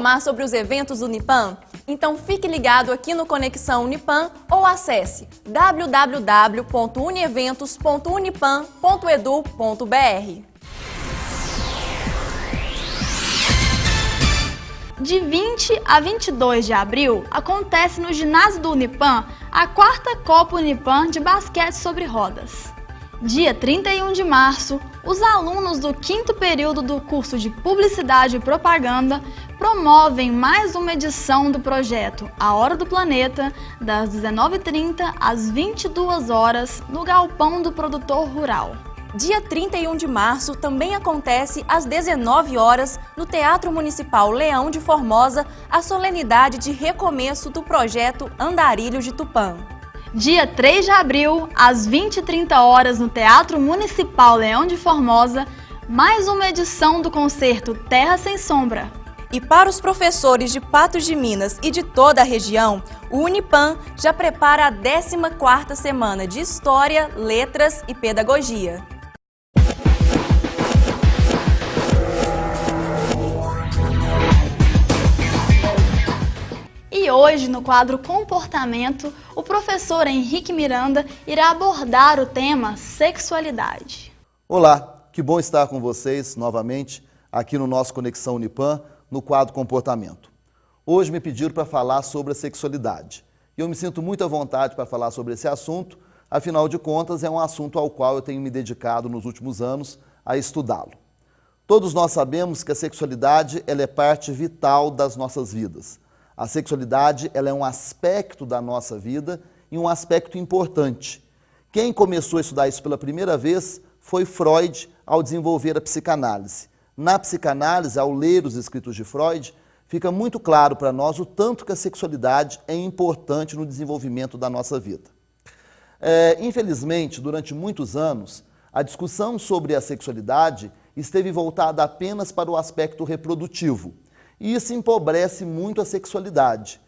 informar sobre os eventos do Unipan? Então fique ligado aqui no Conexão Unipan ou acesse www.unieventos.unipan.edu.br. De 20 a 22 de abril, acontece no ginásio do Unipan a 4ª Copa Unipan de basquete sobre rodas. Dia 31 de março, os alunos do 5º período do curso de Publicidade e Propaganda promovem mais uma edição do projeto A Hora do Planeta, das 19h30 às 22 horas, no Galpão do Produtor Rural. Dia 31 de março também acontece às 19 horas no Teatro Municipal Leão de Formosa a solenidade de recomeço do projeto Andarilho de Tupã. Dia 3 de abril, às 20h30 horas no Teatro Municipal Leão de Formosa, mais uma edição do concerto Terra Sem Sombra. E para os professores de Patos de Minas e de toda a região, o Unipan já prepara a 14ª semana de História, Letras e Pedagogia. E hoje, no quadro Comportamento, o professor Henrique Miranda irá abordar o tema sexualidade. Olá, que bom estar com vocês novamente aqui no nosso Conexão Unipan, no quadro Comportamento. Hoje me pediram para falar sobre a sexualidade. E eu me sinto muito à vontade para falar sobre esse assunto, afinal de contas é um assunto ao qual eu tenho me dedicado nos últimos anos a estudá-lo. Todos nós sabemos que a sexualidade ela é parte vital das nossas vidas. A sexualidade ela é um aspecto da nossa vida e um aspecto importante. Quem começou a estudar isso pela primeira vez foi Freud ao desenvolver a psicanálise. Na psicanálise, ao ler os escritos de Freud, fica muito claro para nós o tanto que a sexualidade é importante no desenvolvimento da nossa vida. Infelizmente, durante muitos anos, a discussão sobre a sexualidade esteve voltada apenas para o aspecto reprodutivo. E isso empobrece muito a sexualidade.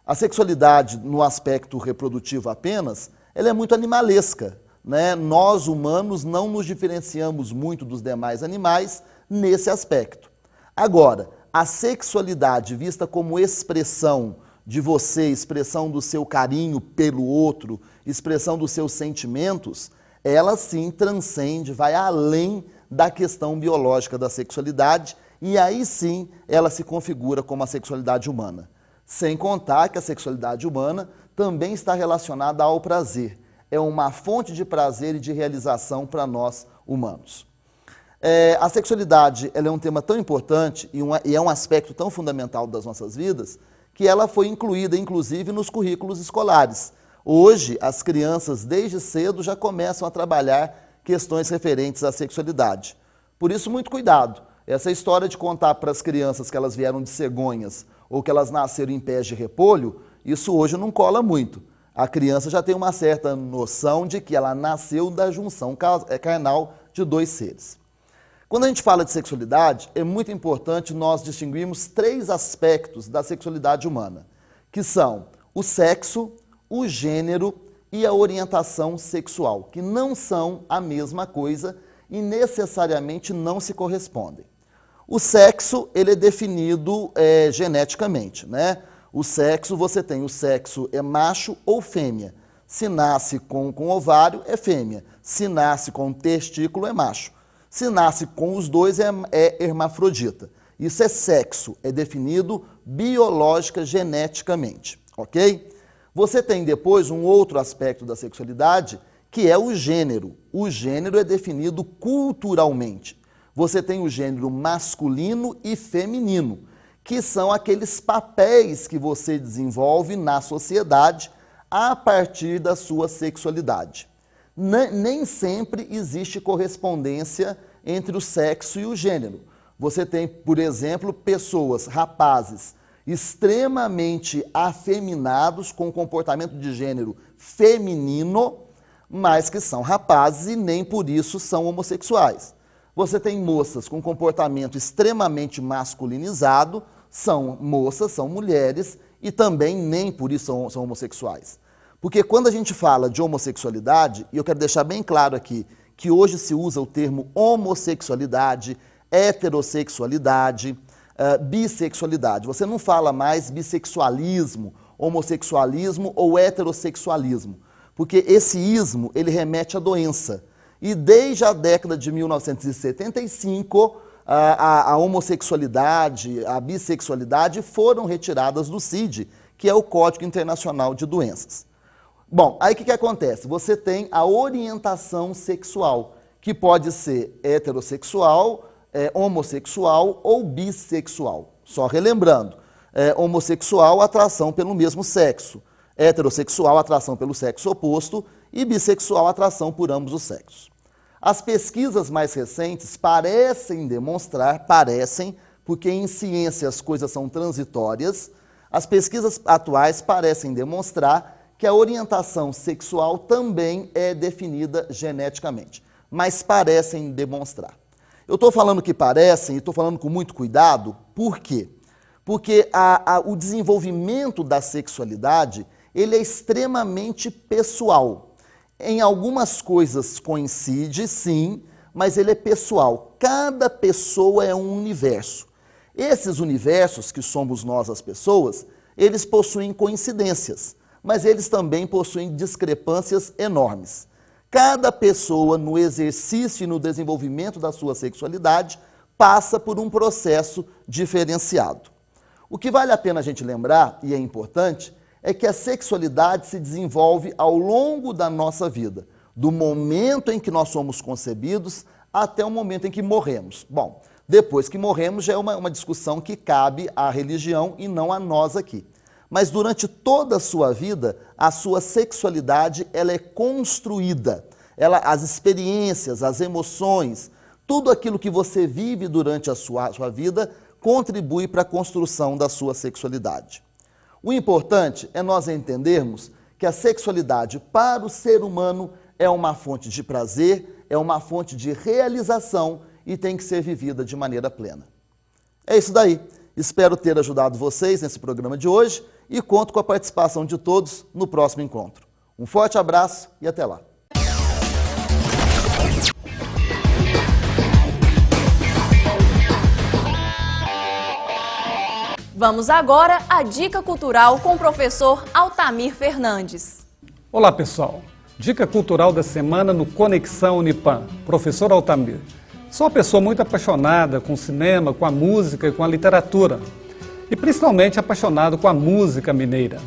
A sexualidade, no aspecto reprodutivo apenas, ela é muito animalesca, né? Nós, humanos, não nos diferenciamos muito dos demais animais nesse aspecto. Agora, a sexualidade vista como expressão de você, expressão do seu carinho pelo outro, expressão dos seus sentimentos, ela sim transcende, vai além da questão biológica da sexualidade, e aí sim ela se configura como a sexualidade humana. Sem contar que a sexualidade humana também está relacionada ao prazer. É uma fonte de prazer e de realização para nós humanos. A sexualidade ela é um tema tão importante e é um aspecto tão fundamental das nossas vidas que ela foi incluída, inclusive, nos currículos escolares. Hoje, as crianças, desde cedo, já começam a trabalhar questões referentes à sexualidade. Por isso, muito cuidado. Essa história de contar para as crianças que elas vieram de cegonhas ou que elas nasceram em pés de repolho, isso hoje não cola muito. A criança já tem uma certa noção de que ela nasceu da junção carnal de dois seres. Quando a gente fala de sexualidade, é muito importante nós distinguirmos 3 aspectos da sexualidade humana, que são o sexo, o gênero e a orientação sexual, que não são a mesma coisa e necessariamente não se correspondem. O sexo, ele é definido geneticamente, né? O sexo, você tem o sexo é macho ou fêmea. Se nasce com ovário, é fêmea. Se nasce com testículo, é macho. Se nasce com os dois, é hermafrodita. Isso é sexo, é definido biológica, geneticamente, ok? Você tem depois um outro aspecto da sexualidade, que é o gênero. O gênero é definido culturalmente. Você tem o gênero masculino e feminino, que são aqueles papéis que você desenvolve na sociedade a partir da sua sexualidade. Nem sempre existe correspondência entre o sexo e o gênero. Você tem, por exemplo, pessoas, rapazes, extremamente afeminados, com comportamento de gênero feminino, mas que são rapazes e nem por isso são homossexuais. Você tem moças com comportamento extremamente masculinizado, são moças, são mulheres, e também nem por isso são homossexuais. Porque quando a gente fala de homossexualidade, e eu quero deixar bem claro aqui, que hoje se usa o termo homossexualidade, heterossexualidade, bissexualidade. Você não fala mais bissexualismo, homossexualismo ou heterossexualismo, porque esse ismo, ele remete à doença. E desde a década de 1975, a homossexualidade, a bissexualidade foram retiradas do CID, que é o Código Internacional de Doenças. Bom, aí o que acontece? Você tem a orientação sexual, que pode ser heterossexual, homossexual ou bissexual. Só relembrando, homossexual, atração pelo mesmo sexo, heterossexual, atração pelo sexo oposto e bissexual, atração por ambos os sexos. As pesquisas mais recentes parecem demonstrar, porque em ciência as coisas são transitórias, as pesquisas atuais parecem demonstrar que a orientação sexual também é definida geneticamente, mas parecem demonstrar. Eu estou falando que parecem e estou falando com muito cuidado, por quê? Porque o desenvolvimento da sexualidade, ele é extremamente pessoal. Em algumas coisas coincide, sim, mas ele é pessoal. Cada pessoa é um universo. Esses universos, que somos nós as pessoas, eles possuem coincidências, mas eles também possuem discrepâncias enormes. Cada pessoa, no exercício e no desenvolvimento da sua sexualidade, passa por um processo diferenciado. O que vale a pena a gente lembrar, e é importante, é que a sexualidade se desenvolve ao longo da nossa vida, do momento em que nós somos concebidos até o momento em que morremos. Bom, depois que morremos já é uma discussão que cabe à religião e não a nós aqui. Mas durante toda a sua vida, a sua sexualidade ela é construída. As experiências, as emoções, tudo aquilo que você vive durante a sua vida contribui para a construção da sua sexualidade. O importante é nós entendermos que a sexualidade para o ser humano é uma fonte de prazer, é uma fonte de realização e tem que ser vivida de maneira plena. É isso daí. Espero ter ajudado vocês nesse programa de hoje e conto com a participação de todos no próximo encontro. Um forte abraço e até lá. Vamos agora à dica cultural com o professor Altamir Fernandes. Olá pessoal, dica cultural da semana no Conexão Unipan, professor Altamir. Sou uma pessoa muito apaixonada com o cinema, com a música e com a literatura. E principalmente apaixonado com a música mineira.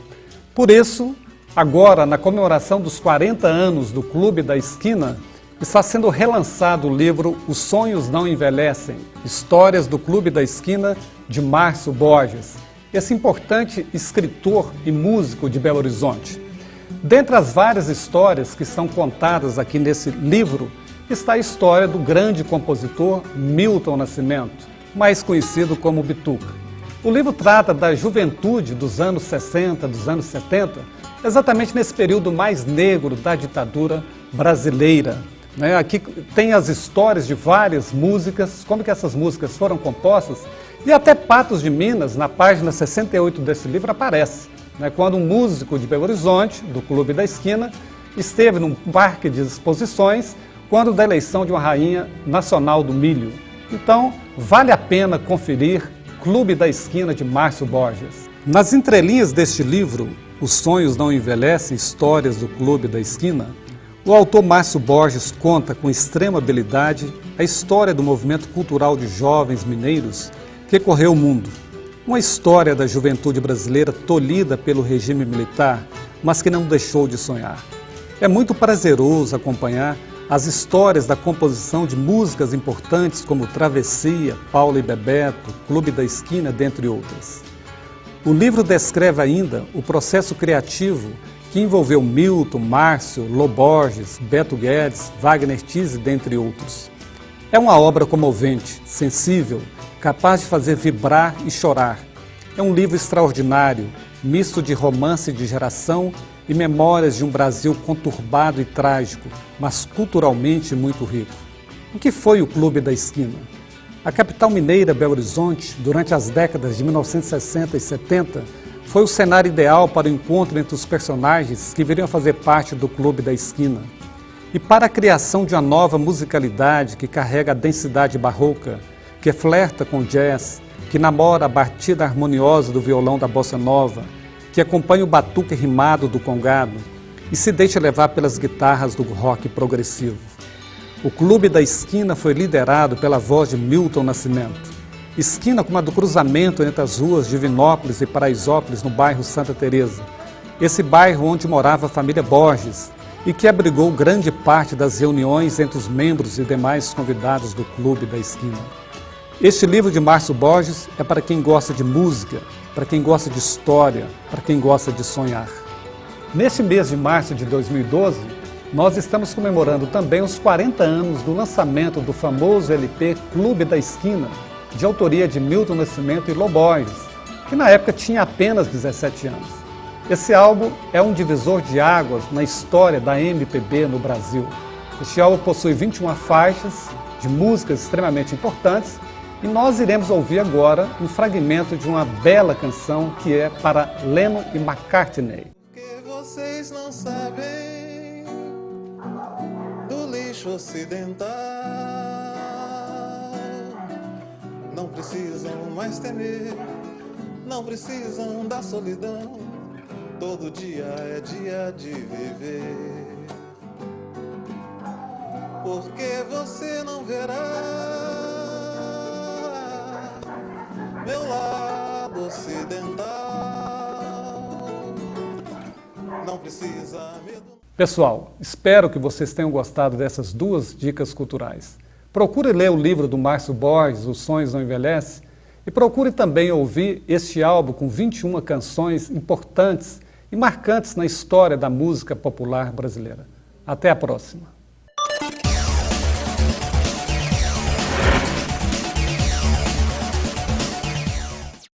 Por isso, agora, na comemoração dos 40 anos do Clube da Esquina, está sendo relançado o livro Os Sonhos Não Envelhecem, Histórias do Clube da Esquina, de Márcio Borges, esse importante escritor e músico de Belo Horizonte. Dentre as várias histórias que são contadas aqui nesse livro, está a história do grande compositor Milton Nascimento, mais conhecido como Bituca. O livro trata da juventude dos anos 60, dos anos 70, exatamente nesse período mais negro da ditadura brasileira. Aqui tem as histórias de várias músicas, como que essas músicas foram compostas, e até Patos de Minas, na página 68 desse livro, aparece. Quando um músico de Belo Horizonte, do Clube da Esquina, esteve num parque de exposições, quando da eleição de uma rainha nacional do milho. Então, vale a pena conferir Clube da Esquina, de Márcio Borges. Nas entrelinhas deste livro, Os Sonhos Não Envelhecem, Histórias do Clube da Esquina, o autor Márcio Borges conta com extrema habilidade a história do movimento cultural de jovens mineiros que correu o mundo. Uma história da juventude brasileira tolhida pelo regime militar, mas que não deixou de sonhar. É muito prazeroso acompanhar as histórias da composição de músicas importantes como Travessia, Paulo e Bebeto, Clube da Esquina, dentre outras. O livro descreve ainda o processo criativo que envolveu Milton, Márcio, Lô Borges, Beto Guedes, Wagner Tiso, dentre outros. É uma obra comovente, sensível, capaz de fazer vibrar e chorar. É um livro extraordinário, misto de romance de geração e memórias de um Brasil conturbado e trágico, mas culturalmente muito rico. O que foi o Clube da Esquina? A capital mineira, Belo Horizonte, durante as décadas de 1960 e 70, foi o cenário ideal para o encontro entre os personagens que viriam fazer parte do Clube da Esquina e para a criação de uma nova musicalidade que carrega a densidade barroca, que flerta com jazz, que namora a batida harmoniosa do violão da bossa nova, que acompanha o batuque rimado do congado e se deixa levar pelas guitarras do rock progressivo. O Clube da Esquina foi liderado pela voz de Milton Nascimento. Esquina como a do cruzamento entre as ruas de Divinópolis e Paraisópolis, no bairro Santa Teresa. Esse bairro onde morava a família Borges e que abrigou grande parte das reuniões entre os membros e demais convidados do Clube da Esquina. Este livro de Márcio Borges é para quem gosta de música, para quem gosta de história, para quem gosta de sonhar. Neste mês de março de 2012, nós estamos comemorando também os 40 anos do lançamento do famoso LP Clube da Esquina, de autoria de Milton Nascimento e Lô Borges, que na época tinha apenas 17 anos. Esse álbum é um divisor de águas na história da MPB no Brasil. Este álbum possui 21 faixas de músicas extremamente importantes e nós iremos ouvir agora um fragmento de uma bela canção que é para Lennon e McCartney. Que vocês não sabem do lixo ocidental, não precisam mais temer, não precisam da solidão, todo dia é dia de viver, porque você não verá meu lado ocidental, não precisa medo. Pessoal, espero que vocês tenham gostado dessas duas dicas culturais. Procure ler o livro do Márcio Borges, Os Sonhos Não Envelhecem, e procure também ouvir este álbum com 21 canções importantes e marcantes na história da música popular brasileira. Até a próxima!